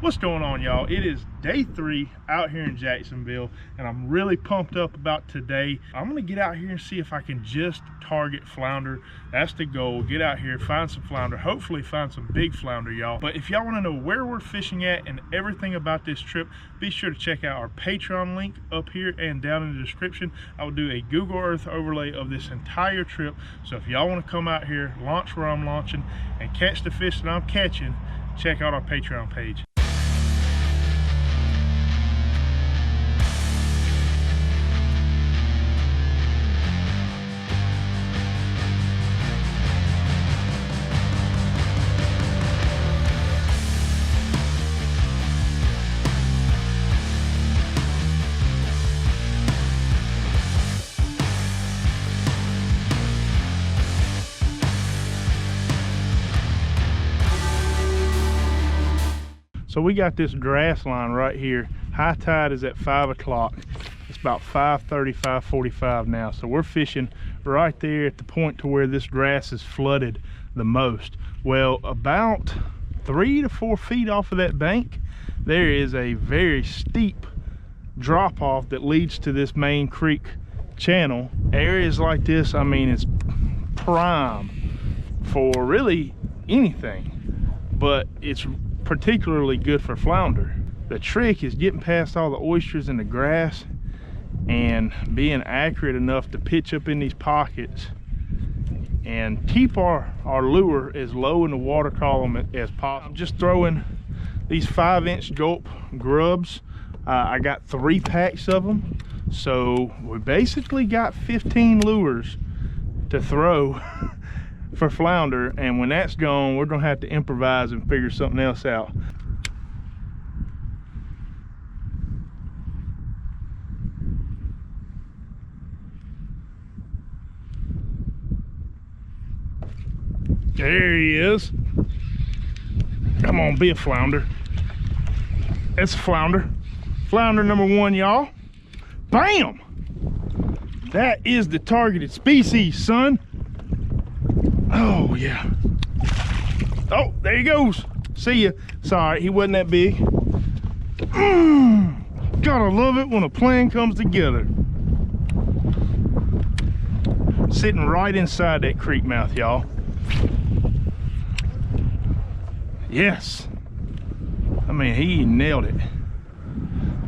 What's going on, y'all? It is day 3 out here in Jacksonville, and I'm really pumped up about today. I'm gonna get out here and see if I can just target flounder. That's the goal. Get out here, find some flounder, hopefully find some big flounder, y'all. But if y'all want to know where we're fishing at and everything about this trip, be sure to check out our Patreon link up here and down in the description. I will do a Google Earth overlay of this entire trip. So if y'all want to come out here, launch where I'm launching, and catch the fish that I'm catching, check out our Patreon page. So we got this grass line right here. High tide is at 5 o'clock. It's about 5:30, 5:45 now. So we're fishing right there at the point to where this grass is flooded the most. Well, about 3 to 4 feet off of that bank, there is a very steep drop off that leads to this main creek channel. Areas like this, I mean, it's prime for really anything, but it's particularly good for flounder. The trick is getting past all the oysters in the grass and being accurate enough to pitch up in these pockets and keep our lure as low in the water column as possible. I'm just throwing these 5-inch gulp grubs. I got 3 packs of them, so we basically got 15 lures to throw for flounder, and when that's gone, we're gonna have to improvise and figure something else out. There he is. Come on, be a flounder. That's a flounder. Flounder number 1, y'all. Bam! That is the targeted species, son. Oh yeah. Oh, there he goes. See ya. Sorry, he wasn't that big. Gotta love it when a plan comes together. Sitting right inside that creek mouth, y'all. Yes. I mean, he nailed it.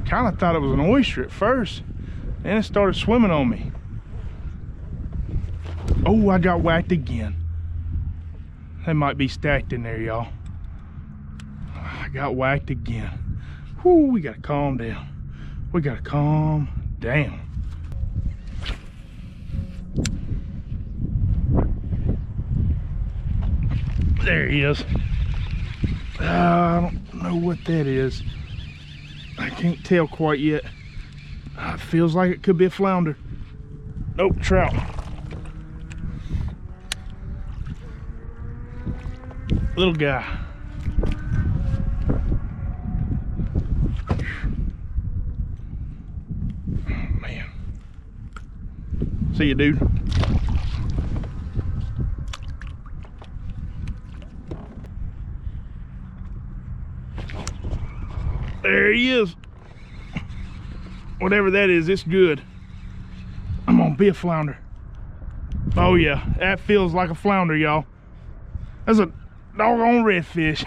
Kind of thought it was an oyster at first, then it started swimming on me. Oh, I got whacked again. They might be stacked in there, y'all. I got whacked again. Whoo, we gotta calm down. We gotta calm down. There he is. I don't know what that is. I can't tell quite yet. It feels like it could be a flounder. Nope, trout. Little guy. Oh, man. See you, dude. There he is. Whatever that is, it's good. I'm gonna be a flounder. Oh yeah, that feels like a flounder, y'all. That's a doggone redfish.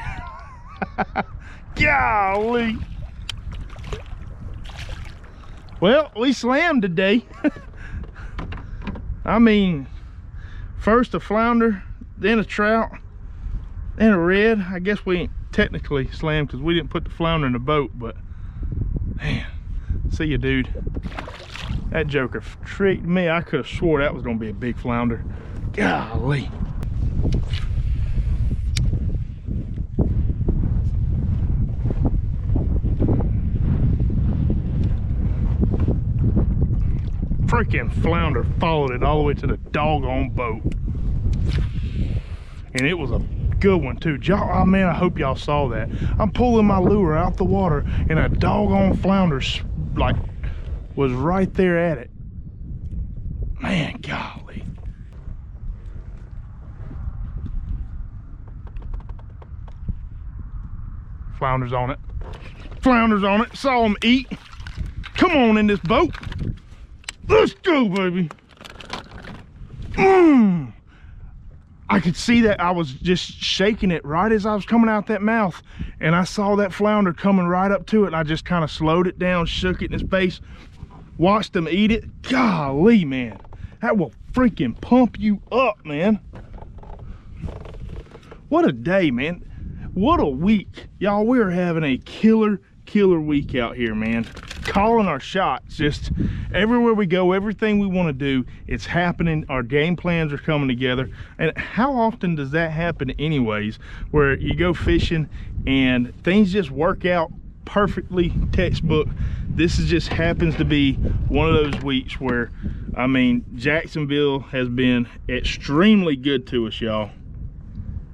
Golly. Well, we slammed today. I mean, first a flounder, then a trout, then a red. I guess we ain't technically slammed because we didn't put the flounder in the boat, but man, see ya, dude. That joker tricked me. I could have swore that was gonna be a big flounder. Golly. Freaking flounder followed it all the way to the doggone boat. And it was a good one too. Oh man, I hope y'all saw that. I'm pulling my lure out the water and a doggone flounder like was right there at it. Man, golly. Flounder's on it. Flounder's on it. Saw him eat. Come on in this boat. Let's go, baby. I could see that. I was just shaking it right as I was coming out that mouth, and I saw that flounder coming right up to it, and I just kind of slowed it down, shook it in his face, watched him eat it. Golly, man, that will freaking pump you up, man. What a day, man. What a week. Y'all, we are having a killer week out here, man. Calling our shots. Just everywhere we go, everything we want to do, it's happening. Our game plans are coming together. And how often does that happen anyways, where you go fishing and things just work out perfectly, textbook? This just happens to be one of those weeks where, I mean, Jacksonville has been extremely good to us, y'all.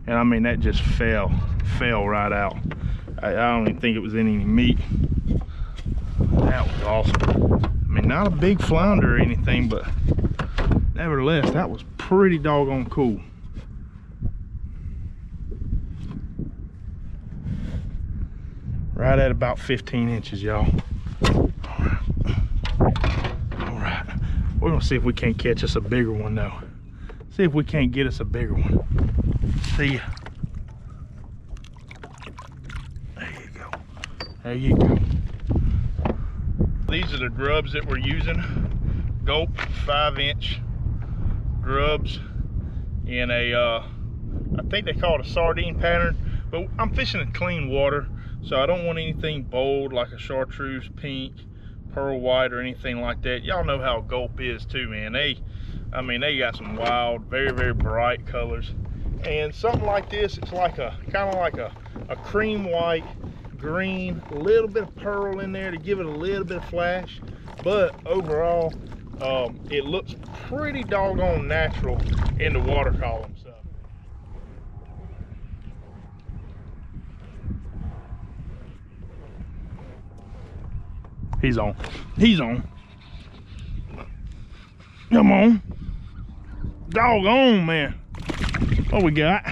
And I mean, that just fell right out. I don't even think it was in any meat. That was awesome. I mean, not a big flounder or anything, but nevertheless, that was pretty doggone cool. Right at about 15 inches, y'all. All right. We're gonna see if we can't catch us a bigger one though. See if we can't get us a bigger one. See ya. There you go. There you go. These are the grubs that we're using. Gulp 5-inch grubs in a, I think they call it a sardine pattern, but I'm fishing in clean water, so I don't want anything bold like a chartreuse pink, pearl white, or anything like that. Y'all know how gulp is too, man. I mean, they got some wild, very bright colors. And something like this, it's like a kind of like a cream white, green, a little bit of pearl in there to give it a little bit of flash. But overall, it looks pretty doggone natural in the water column. So he's on. Come on. Doggone, man. What we got?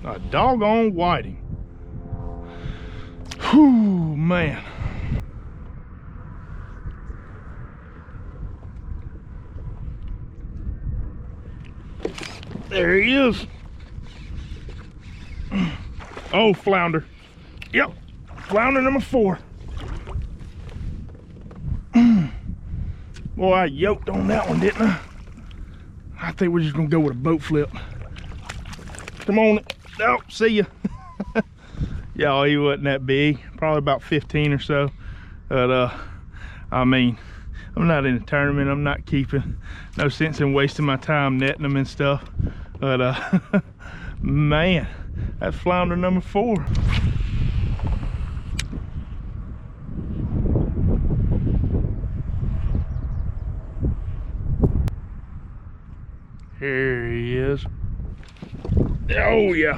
A doggone whiting. Whew, man. There he is. Oh, flounder. Yep, flounder number 4. Boy, I yoked on that one, didn't I? I think we're just gonna go with a boat flip. Come on. Oh, see ya. Y'all, he wasn't that big. Probably about 15 or so. But, I mean, I'm not in a tournament. I'm not keeping. No sense in wasting my time netting them and stuff. But, man, that's flounder number 4. Here he is. Oh yeah,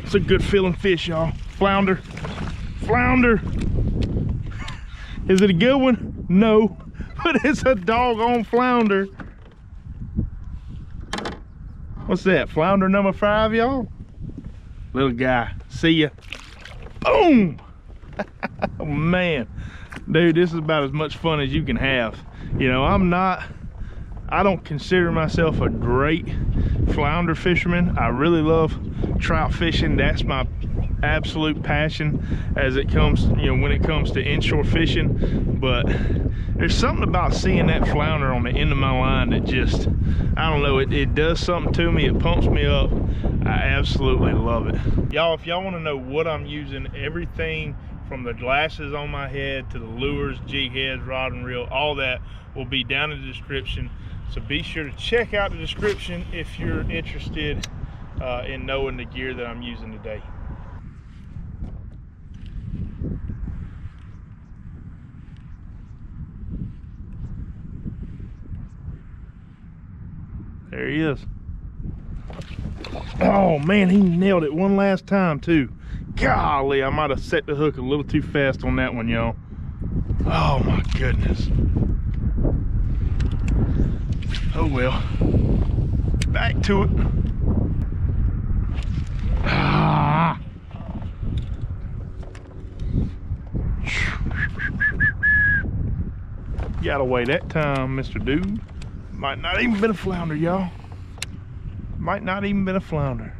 it's a good feeling fish, y'all. Flounder. Is it a good one? No, but it's a doggone flounder. What's that? Flounder number 5, y'all? Little guy. See ya. Boom. Oh man, dude, this is about as much fun as you can have. You know, I don't consider myself a great flounder fisherman. I really love trout fishing. That's my absolute passion as it comes, you know, when it comes to inshore fishing. But there's something about seeing that flounder on the end of my line that just, I don't know, it does something to me. It pumps me up. I absolutely love it. Y'all, if y'all want to know what I'm using, everything from the glasses on my head to the lures, jig heads, rod and reel, all that will be down in the description. So be sure to check out the description if you're interested in knowing the gear that I'm using today. There he is. Oh man, he nailed it one last time too. Golly, I might have set the hook a little too fast on that one, y'all. Oh my goodness. Oh well. Back to it. Ah. Got away that time, Mr. Dude. Might not even been a flounder, y'all. Might not even been a flounder.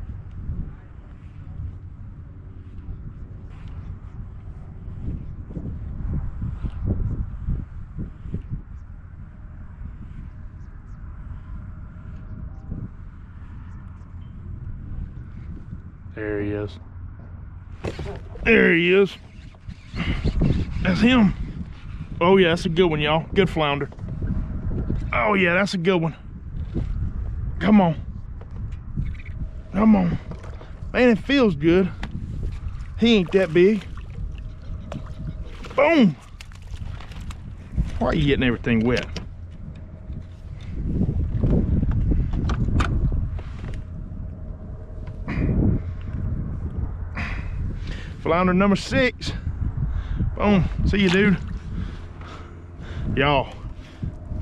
There he is. There he is. That's him. Oh yeah, that's a good one, y'all. Good flounder. Oh yeah, that's a good one. Come on. Come on. Man, it feels good. He ain't that big. Boom. Why are you getting everything wet? Flounder number 6. Boom. See you, dude. Y'all,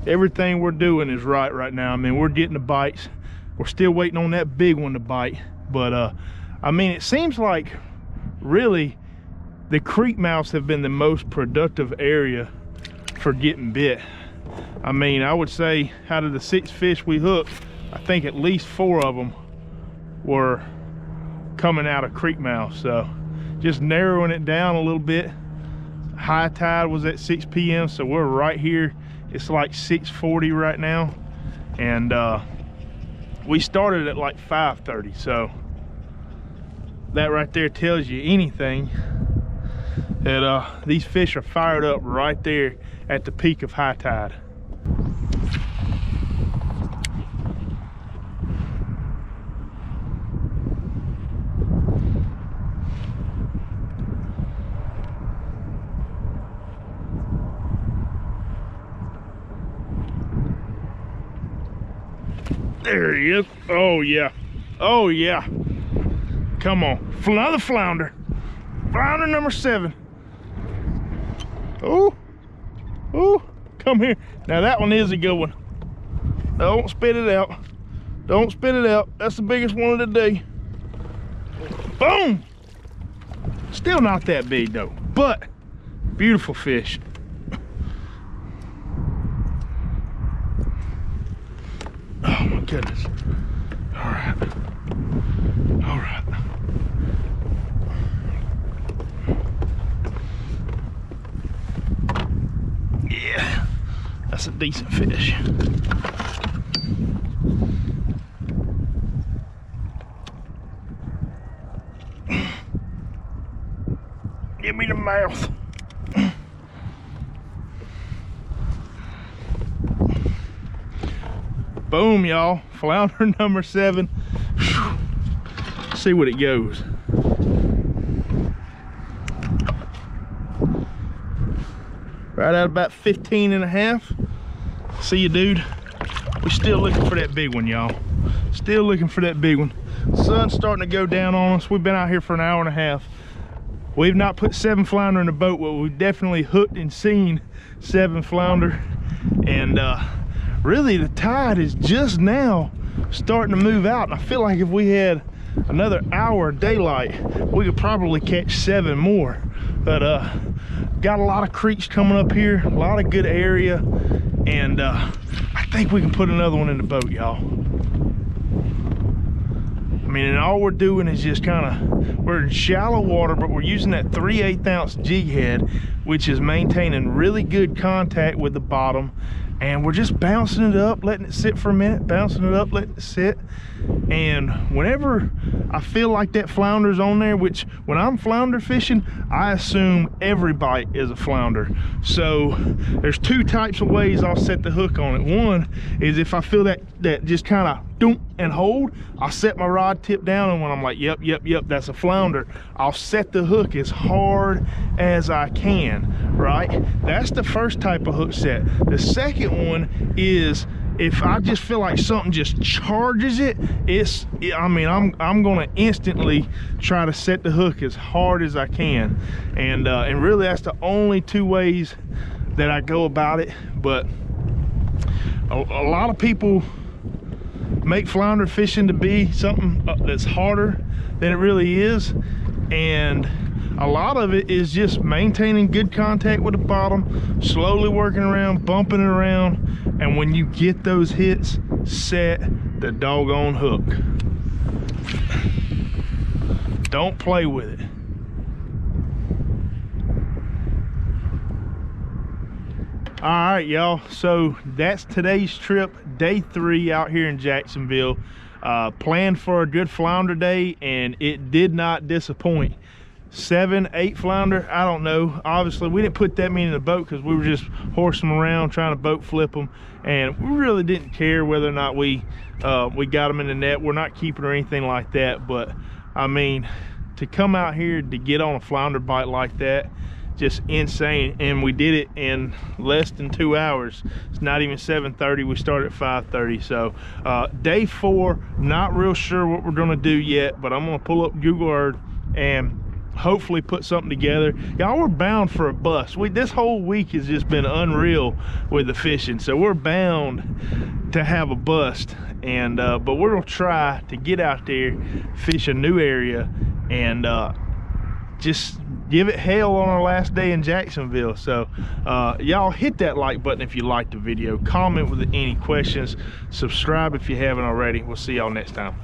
everything we're doing is right now. I mean, we're getting the bites. We're still waiting on that big one to bite. But I mean, it seems like really the creek mouths have been the most productive area for getting bit. I mean, I would say out of the 6 fish we hooked, I think at least 4 of them were coming out of creek mouths. So just narrowing it down a little bit. High tide was at 6 p.m. so we're right here. It's like 6:40 right now, and we started at like 5:30. So that right there tells you anything, that these fish are fired up right there at the peak of high tide. There he is. Oh yeah. Oh yeah. Come on. Another flounder. Flounder number 7. Oh. Oh. Come here. Now that one is a good one. Don't spit it out. Don't spit it out. That's the biggest one of the day. Boom. Still not that big though, but beautiful fish. Oh my goodness. All right. All right. Yeah, that's a decent fish. Give me the mouth. Boom, y'all. Flounder number 7. See what it goes. Right at about 15.5. See you, dude. We're still looking for that big one, y'all. Still looking for that big one. Sun's starting to go down on us. We've been out here for an hour and a half. We've not put 7 flounder in the boat, but we've definitely hooked and seen 7 flounder. And really the tide is just now starting to move out, and I feel like if we had another hour of daylight we could probably catch 7 more. But got a lot of creeks coming up here, a lot of good area, and I think we can put another one in the boat, y'all. I mean, and all we're doing is just kind of, we're in shallow water, but we're using that 3/8 ounce jig head, which is maintaining really good contact with the bottom, and we're just bouncing it up, letting it sit for a minute, bouncing it up, letting it sit. And whenever I feel like that flounder's on there, which when I'm flounder fishing, I assume every bite is a flounder. So there's 2 types of ways I'll set the hook on it. One is if I feel that just kind of doom and hold, I'll set my rod tip down, and when I'm like, yep, that's a flounder, I'll set the hook as hard as I can, right? That's the first type of hook set. The second one is if I just feel like something just charges it, I mean, I'm gonna instantly try to set the hook as hard as I can, and really that's the only two ways that I go about it. But a lot of people make flounder fishing to be something that's harder than it really is, and a lot of it is just maintaining good contact with the bottom, slowly working around, bumping it around, and when you get those hits, set the doggone hook. Don't play with it. All right, y'all, so that's today's trip, day 3 out here in Jacksonville. Planned for a good flounder day, and it did not disappoint. 7, 8 flounder, I don't know. Obviously, we didn't put that many in the boat because we were just horsing them around, trying to boat flip them, and we really didn't care whether or not we got them in the net. We're not keeping or anything like that, but I mean, to come out here to get on a flounder bite like that, just insane. And we did it in less than 2 hours. It's not even 7:30. We started at 5:30. So day 4, not real sure what we're gonna do yet, but I'm gonna pull up Google Earth and hopefully put something together. Y'all, we're bound for a bust. This whole week has just been unreal with the fishing, so we're bound to have a bust. And but we're gonna try to get out there, fish a new area, and just give it hell on our last day in Jacksonville. So y'all hit that like button if you liked the video, comment with any questions, subscribe if you haven't already. We'll see y'all next time.